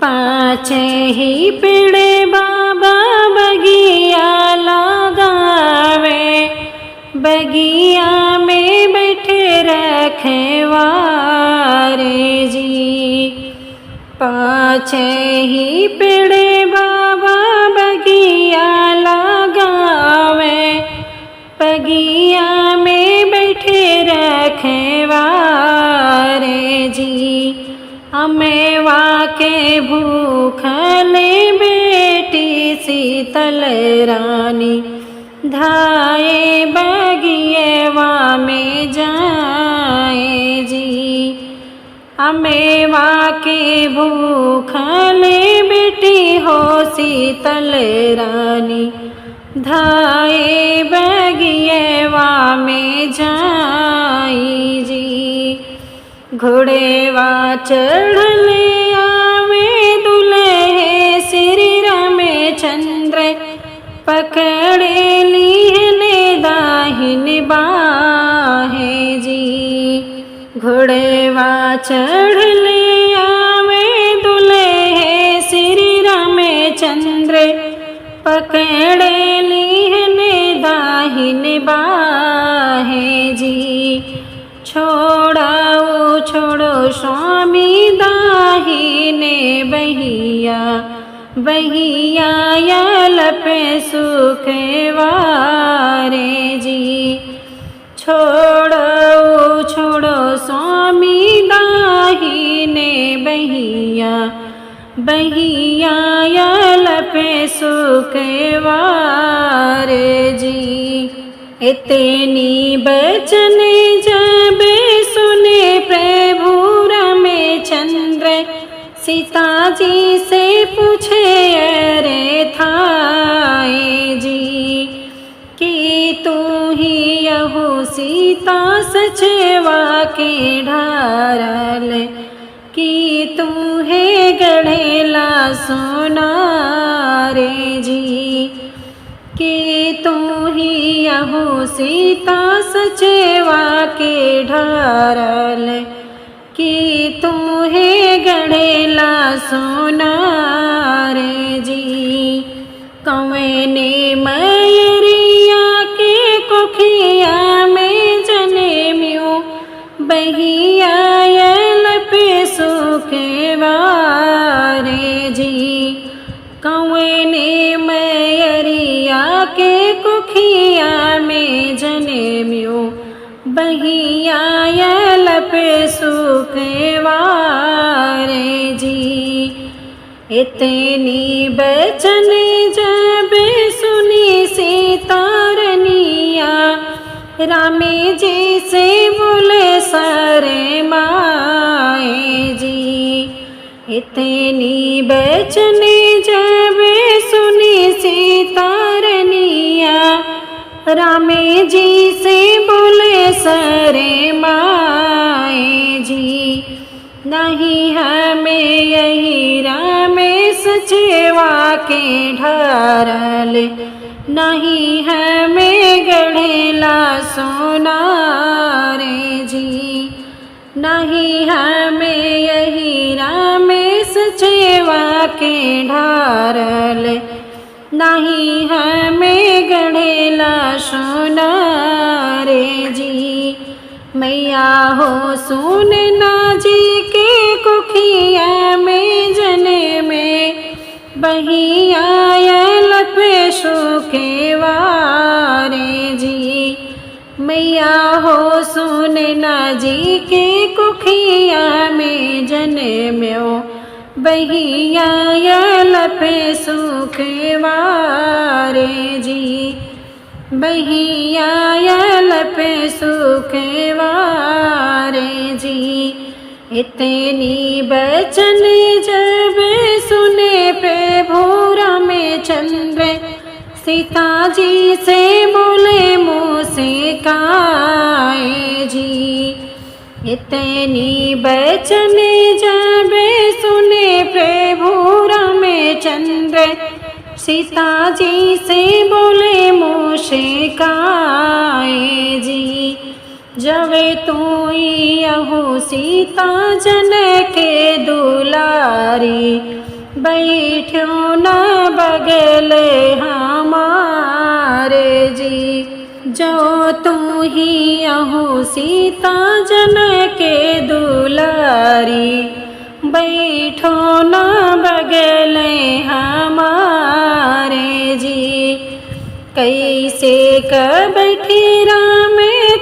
पाछे ही पेड़े बाबा बगिया लगावे, बगिया में बैठे रखवारे जी। पाछे ही पेड़े बाबा बगिया लगावे, बगिया में बैठे रखवारे जी। अमेवा के भूखले बेटी शीतल रानी, धाये बगिएवा में जाए जी। अमेवा के भूखले बेटी हो शीतल रानी, धाये बगिएवा में जाई जी। घोड़ेवा चढ़ले आवे दुल्हे श्री रामचंद्र, पकड़े लीहने दाहिन बाहे जी। घोड़ेवा चढ़ले आवे दुल्हे श्री रामचंद्र, पकड़े लीहने दाहिन बाहे जी। छोड़ाओ छोड़ो स्वामी दाहिने बहिया, बहिया यल पे सुखवारे जी। छोड़ो छोड़ो स्वामी दाहिने बहिया, बहिया यल पे सुखवारे जी। इतनी बचन जब सुने प्रभु रामचंद्र, सीता जी से पूछे अरे थाए जी, कि तू ही यहू सीता सचवा के ढारल, कि तू है गढ़ेला सोनारे जी। कि तू ही यहू सीता सचवा के ढारल, कि तू है गढ़ेला सोनारे जी। कौने मयरिया के कोखिया में जनेम्यो, बहिया यल पे सुखवारे जी। कौने मयरिया के कोखिया में जनेम्यो, बहिया यल पे सुखवारे जी। इतनी बचन जब सुनी सीता रनिया, रामे जी से बोले सारे माए जी। इतनी बचन जब सुनी सीता रनिया, रामे जी से बोले सारे माए जी। नहीं हमें यही रामे सचवा के ढारल, नहीं हमें गढ़ेला सोनारे जी। नहीं हमें यही रामे सचवा के ढारल, नहीं हमें गढ़ेला सोनारे जी। मैया हो सुनना जी के कुखिया में जने में, बहिया यल पे सुखवारे जी। मैया हो सुनना जी के कुखिया में जनेम्यो, बहिया यल पे सुखवारे जी। बहिया यल पे सुखवारे जी। इतनी बचन जब सुने प्रभु रामचंद्र, सीता जी से बोले मुँह से काए जी। इतनी बचन जब सुने प्रभु रामचंद्र, सीता जी से बोले मुँह से काए जी। जवे तू यहू सीता जन के दुलारी, बैठो न बगल हमारे जी। जो तू ही अहो सीता जन के दुलारी, बैठो न बगल हमारे जी। कैसे क बैठी राम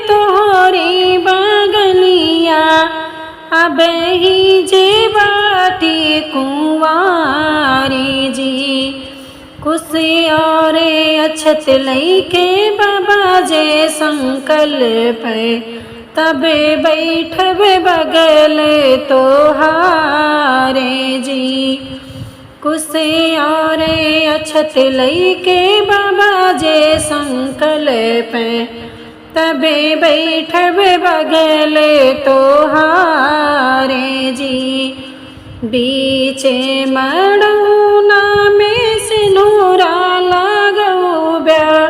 तोहरी बगलिया, अब ही जे बाटी कुंवारी जी। कुशी और अछत लैके बाबा जे संकल्प, तबे बैठब बगल तोहारे जी। कुशी और अछत लैके बाबा जे संकल्प, तबे बैठब बगल तोहारे जी। बीचे मड़ौना में सिंदूरा लगौब्या,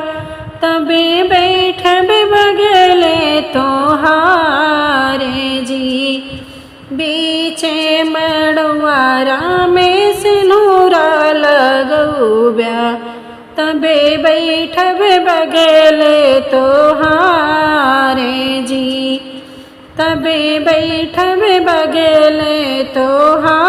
तबे बैठब बगल तोहारे जी। बीचे मड़वारा में सिंदूरा लगौब्या, तबे बैठब बगल तोहारे जी। तबे बैठब बगल तोहारे।